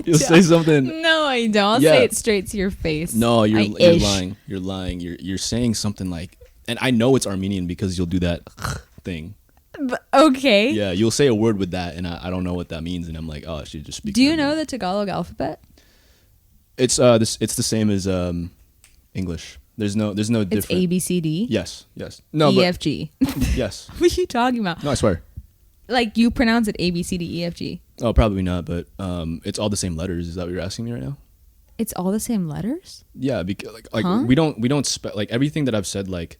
you'll say something. No, I don't. I'll Yeah. say it straight to your face. No, you're Ish. lying. You're lying. You're saying something like, and I know it's Armenian because you'll do that thing. Okay. Yeah, you'll say a word with that, and I don't know what that means, and I'm like, oh, she just speaks. Do you Armenian. know the Tagalog alphabet? It's it's the same as English. There's no It's different. A, B, C, D. Yes. No, E, F, G. but yes. What are you talking about? No, I swear. like you pronounce it A B C D E F G. Oh, probably not, but it's all the same letters. Is that what you're asking me right now? It's all the same letters? Yeah, because like Huh? we don't spell like everything that I've said like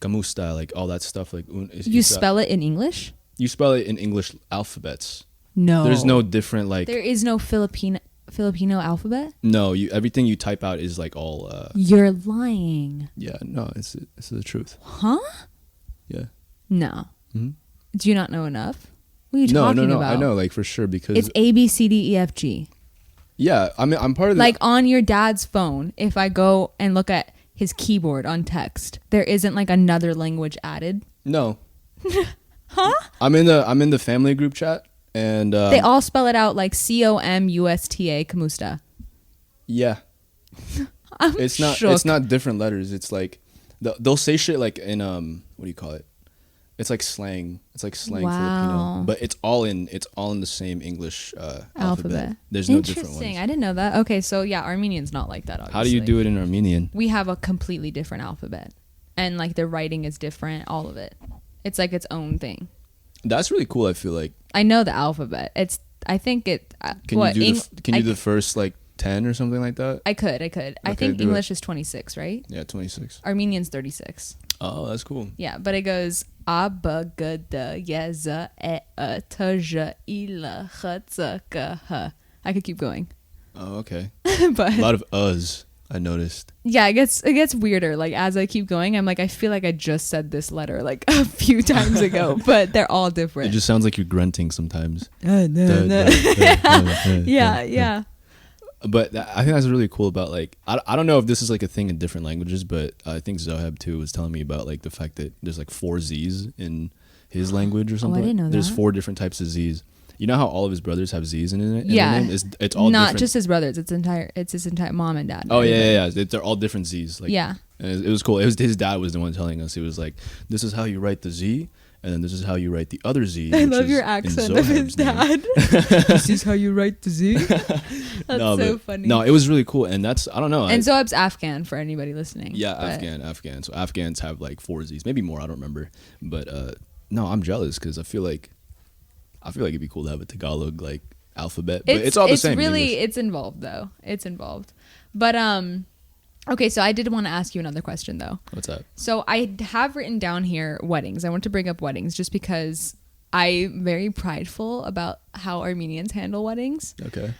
kamusta, like all that stuff like You spell it in English? You spell it in English alphabets. No. There's no different like There is no Filipino alphabet? No, everything you type out is like all You're lying. yeah, no, it's the truth. Huh? Yeah. No. Mm-hmm. Do you not know enough? What are you talking about? I know, like for sure because it's A B C D E F G. Yeah, I mean, I'm part of the like on your dad's phone. If I go and look at his keyboard on text, there isn't like another language added. No. Huh? I'm in the family group chat, and they all spell it out like COMUSTA, Kamusta. Yeah. It's not. shook. It's not different letters. It's like they'll say shit like in what do you call it? It's like slang. It's like slang Wow. Filipino, but it's all in the same English alphabet. There's no different ones. Interesting. I didn't know that. Okay, so yeah, Armenian's not like that. Obviously. How do you do it in Armenian? We have a completely different alphabet, and like the writing is different. All of it. It's like its own thing. That's really cool. I feel like. I know the alphabet. It's. I think it. Can you do the first like 10 or something like that? I could. I think do English is 26, right? Yeah, 26. Armenian's 36. Oh, that's cool. Yeah, but it goes aba gada yeza e taja ila khatsa. I could keep going. Oh, okay. But a lot of us, I noticed. Yeah, it gets weirder. Like as I keep going, I'm like, I feel like I just said this letter like a few times ago, but they're all different. It just sounds like you're grunting sometimes. Yeah. But I think that's really cool about like I don't know if this is like a thing in different languages, but I think Zoheb too was telling me about like the fact that there's like 4 Z's in his language or something. I didn't know There's that. 4 different types of Z's. You know how all of his brothers have Z's in it? Yeah. Their name? It's all not different. just his brothers. It's his entire mom and dad. Oh yeah. They're all different Z's. Like, yeah. And it was cool. It was his dad was the one telling us. He was like, "This is how you write the Z, and then this is how you write the other Z." I love your accent of his dad. This is how you write the Z. That's funny. No, it was really cool, and that's I don't know. And Zoeb's Afghan for anybody listening. Yeah, Afghan. So Afghans have like 4 Z's, maybe more. I don't remember, but no, I'm jealous because I feel like it'd be cool to have a Tagalog like alphabet, but it's all the same. It's involved though. It's involved, but okay, so I did want to ask you another question though. What's up? So I have written down here weddings. I want to bring up weddings just because I'm very prideful about how Armenians handle weddings. Okay.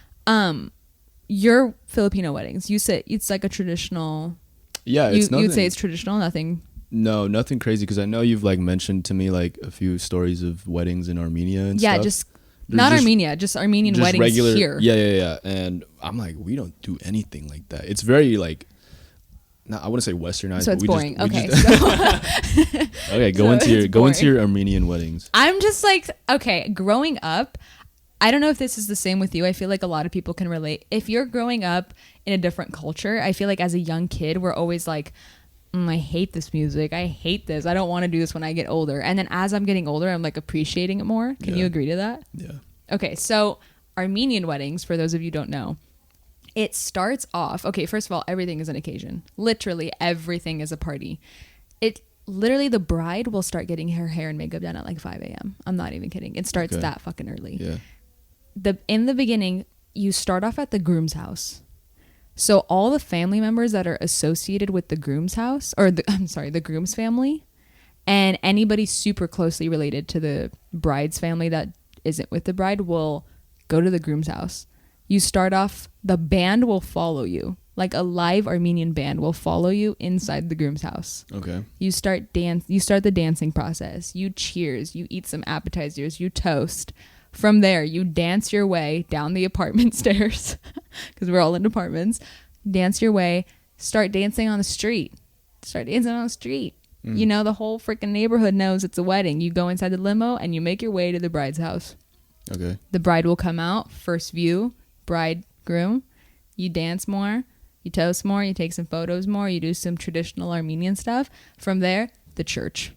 Your Filipino weddings, you say it's like a traditional. Yeah, it's nothing. You'd say it's traditional, nothing. No, nothing crazy because I know you've like mentioned to me like a few stories of weddings in Armenia and stuff. Yeah, just Armenia, just Armenian weddings regular, here. Yeah. And I'm like, we don't do anything like that. It's very like. No, I wouldn't say westernized. So it's but boring. Okay. Okay, go into your Armenian weddings. I'm just like, okay, growing up, I don't know if this is the same with you. I feel like a lot of people can relate. If you're growing up in a different culture, I feel like as a young kid, we're always like, I hate this music. I hate this. I don't want to do this when I get older. And then as I'm getting older, I'm like appreciating it more. Can you agree to that? Yeah. Okay, so Armenian weddings, for those of you who don't know, it starts off, okay, first of all, everything is an occasion. Literally everything is a party. Literally the bride will start getting her hair and makeup done at like 5 a.m. I'm not even kidding. It starts that fucking early. Yeah. In the beginning, you start off at the groom's house. So all the family members that are associated with the groom's house, the groom's family, and anybody super closely related to the bride's family that isn't with the bride will go to the groom's house. You start off, the band will follow you. Like a live Armenian band will follow you inside the groom's house. Okay. You start the dancing process. You cheers. You eat some appetizers. You toast. From there, you dance your way down the apartment stairs because we're all in apartments. Dance your way. Start dancing on the street. You know, the whole freaking neighborhood knows it's a wedding. You go inside the limo and you make your way to the bride's house. Okay. The bride will come out. First view. Bridegroom, you dance more, you toast more, you take some photos more, you do some traditional Armenian stuff. From there, the church.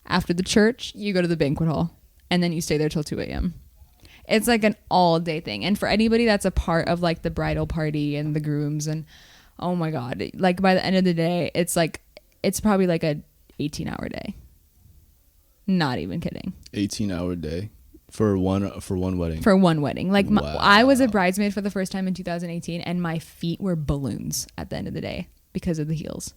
After the church, you go to the banquet hall, and then you stay there till 2 a.m. It's like an all-day thing. And for anybody that's a part of like the bridal party and the grooms, and oh my God, like by the end of the day, it's probably like a 18-hour day. Not even kidding. 18-hour day. For one wedding. For one wedding. Like Wow. I was a bridesmaid for the first time in 2018, and my feet were balloons at the end of the day because of the heels.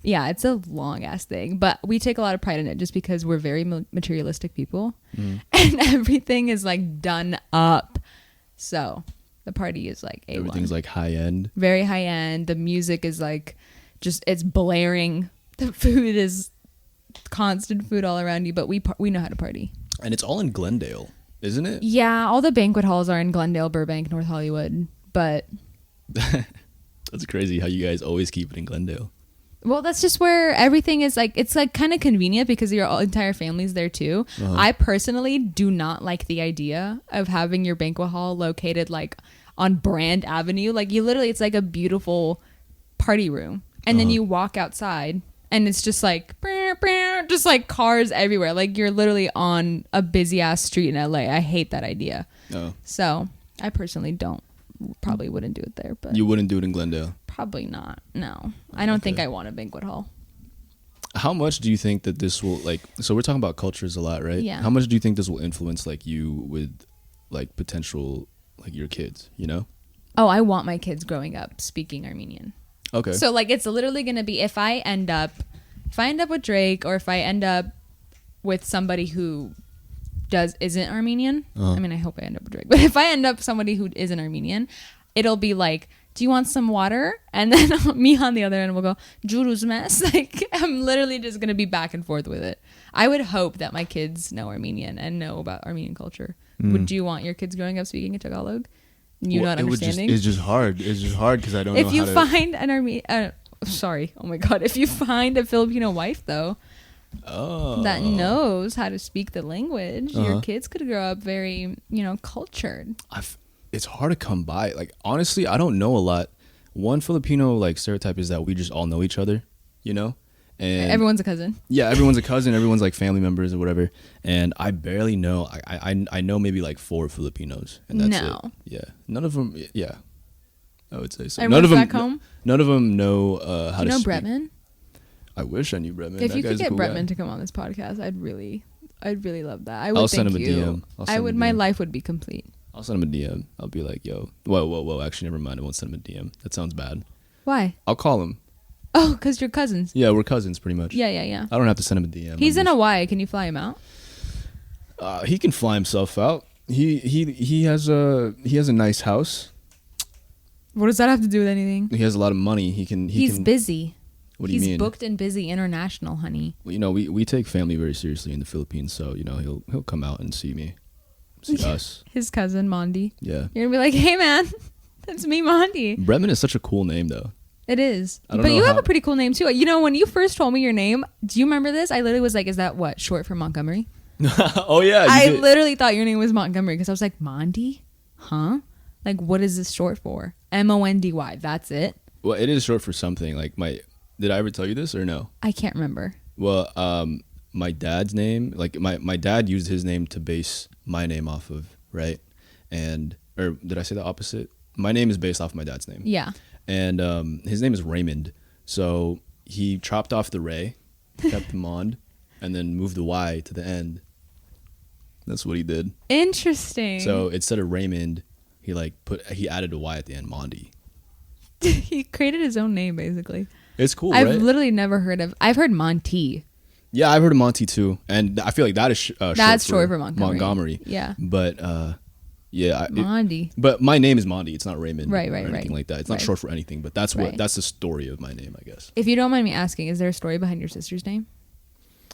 Yeah, it's a long ass thing, but we take a lot of pride in it just because we're very materialistic people, and everything is like done up. So the party is like A1. Everything's like high end. Very high end. The music is like it's blaring. The food is constant food all around you, but we know how to party. And it's all in Glendale, isn't it? Yeah, all the banquet halls are in Glendale, Burbank, North Hollywood, but That's crazy how you guys always keep it in Glendale. well, that's just where everything is like, it's like kind of convenient because your entire family's there too. I personally do not like the idea of having your banquet hall located like on Brand Avenue. Like you literally, it's like a beautiful party room. And then you walk outside and it's just like, just like cars everywhere. Like you're literally on a busy ass street in LA. I hate that idea. Oh. So I personally probably wouldn't do it there, but You wouldn't do it in Glendale? probably not. No, I don't think I want a banquet hall. How much do you think that this will like, so we're talking about cultures a lot, right? Yeah. How much do you think this will influence like you with like potential, like your kids, you know? Oh, I want my kids growing up speaking Armenian. Okay. So like it's literally going to be if I end up with Drake, or if I end up with somebody who isn't Armenian. I mean, I hope I end up with Drake. But if I end up somebody who isn't Armenian, it'll be like, do you want some water? And then me on the other end will go, Juru's mess. Like I'm literally just going to be back and forth with it. I would hope that my kids know Armenian and know about Armenian culture. Would you want your kids growing up speaking in Tagalog? You not understanding? It's just hard. It's just hard because I don't know If how you to... find an oh my God. If you find a Filipino wife though, that knows how to speak the language, your kids could grow up very, cultured. It's hard to come by. Like, honestly, I don't know a lot. One Filipino, like, stereotype is that we just all know each other, you know? And everyone's a cousin. Yeah, everyone's a cousin. Everyone's, like, family members or whatever. And I barely know. I know maybe, like, 4 Filipinos. And that's it. Yeah. None of them, yeah. I would say so. Everyone's back home? None of them know how to speak. Bretman? I wish I knew Bretman. If you could get cool Bretman guy. to come on this podcast, I'd really love that. I'll send him a DM. My life would be complete. I'll send him a DM. I'll be like, yo, whoa. Actually, never mind. I won't send him a DM. That sounds bad. Why? I'll call him. Oh, because you're cousins. Yeah, we're cousins pretty much. Yeah. I don't have to send him a DM. He's in Hawaii. Can you fly him out? He can fly himself out. He has a nice house. What does that have to do with anything? He has a lot of money. He's busy. What do you mean? He's booked and busy international, honey. Well, we take family very seriously in the Philippines, so he'll come out and see me. See us. His cousin Mondy. Yeah. You're gonna be like, hey man, that's me, Mondy. Bretman is such a cool name though. It is. But you have a pretty cool name too. When you first told me your name, do you remember this? I literally was like, is that what, short for Montgomery? Oh yeah. I literally thought your name was Montgomery because I was like, Mondy? Huh? Like, what is this short for? Mondy. That's it? Well, it is short for something. Like did I ever tell you this or no? I can't remember. Well, my dad's name, like my dad used his name to base my name off of, right? Or did I say the opposite? My name is based off my dad's name. Yeah. And his name is Raymond. So he chopped off the Ray, kept the Mond, and then moved the Y to the end. That's what he did. Interesting. So instead of Raymond, he added a Y at the end, Mondy. He created his own name, basically. It's cool, I've right? literally never heard of... I've heard Monty. Yeah, I've heard of Monty too. And I feel like that is that's short for Montgomery. Yeah. But, yeah. Mondy. But my name is Mondy. It's not Raymond. Right. Or anything like that. It's not short for anything, but that's the story of my name, I guess. If you don't mind me asking, is there a story behind your sister's name?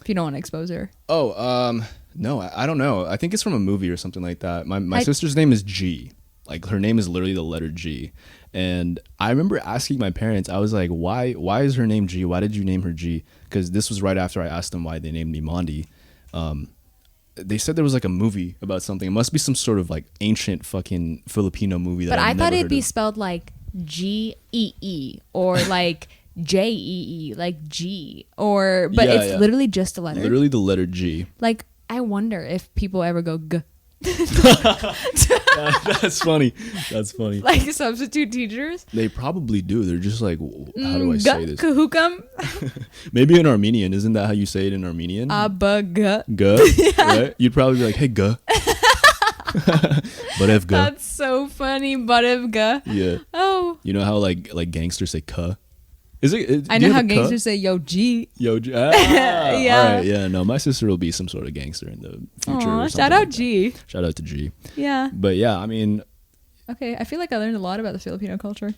If you don't want to expose her. Oh, no, I don't know. I think it's from a movie or something like that. My sister's name is G. Like, her name is literally the letter G. And I remember asking my parents, I was like, why is her name G? Why did you name her G? Because this was right after I asked them why they named me Mondy. They said there was like a movie about something. It must be some sort of like ancient fucking Filipino movie that I thought it'd be spelled like G-E-E or like J-E-E, like G. But it's literally just a letter. Literally the letter G. Like, I wonder if people ever go G. That's funny. That's funny. Like substitute teachers? They probably do. They're just like, how do I say this? Kahukam? Maybe in Armenian. Isn't that how you say it in Armenian? Abaga. Guh. Yeah. Right? You'd probably be like, hey, guh. Barevga. That's so funny. Barevga. Yeah. Oh. You know how like gangsters say "ka"? Is it? I know how gangsters say yo G. Yo, G. Yeah. All right. Yeah. No, my sister will be some sort of gangster in the future. Aw, or shout out like G. that. Shout out to G. Yeah. But yeah, I mean, Okay, I feel like I learned a lot about the Filipino culture.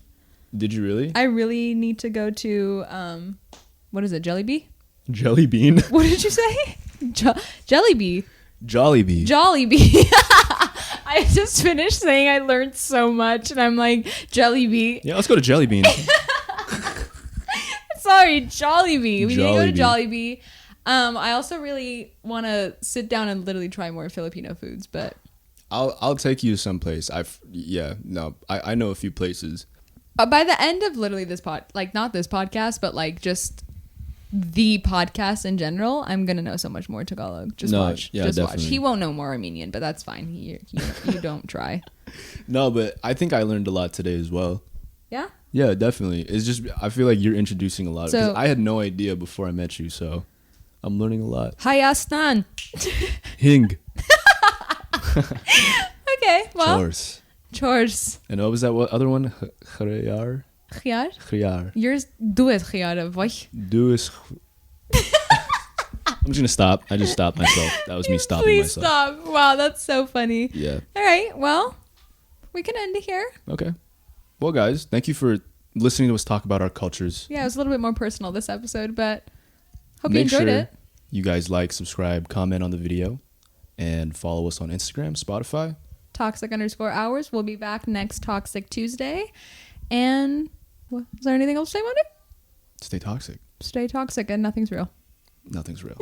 did you really? I really need to go to what is it? Jollibee? Jelly bean. What did you say? Jollibee. Jollibee. Jollibee. I just finished saying I learned so much, and I'm like Jollibee. Yeah, let's go to Jelly Bean. Sorry, Jollibee. We need to go to Jollibee. Jollibee. I also really want to sit down and literally try more Filipino foods, but I'll take you someplace. I know a few places. by the end of literally this like not this podcast, but like just the podcast in general, I'm gonna know so much more Tagalog. Just watch. Yeah, just definitely. watch. He won't know more Armenian, but that's fine. You don't try. No, but I think I learned a lot today as well. Yeah. Yeah, definitely. It's just I feel like you're introducing a lot. So- Because I had no idea before I met you, so I'm learning a lot. Hayastan. Hing. Okay. Well. Chores. Chores. And what was that other one? Khiyar? Khiyar. Khiyar. Yours. Do it khiyar. Why? Do is. I'm just gonna stop. I just stopped myself. That was me stopping Please myself. stop. Wow, that's so funny. Yeah. All right. Well, we can end it here. Okay. Well, guys, thank you for listening to us talk about our cultures. Yeah, it was a little bit more personal this episode, but hope you Make enjoyed sure it. you guys like, subscribe, comment on the video, and follow us on Instagram, Spotify. Toxic_hours. We'll be back next Toxic Tuesday. And is there anything else to say, Monday? Stay toxic. Stay toxic and nothing's real. Nothing's real.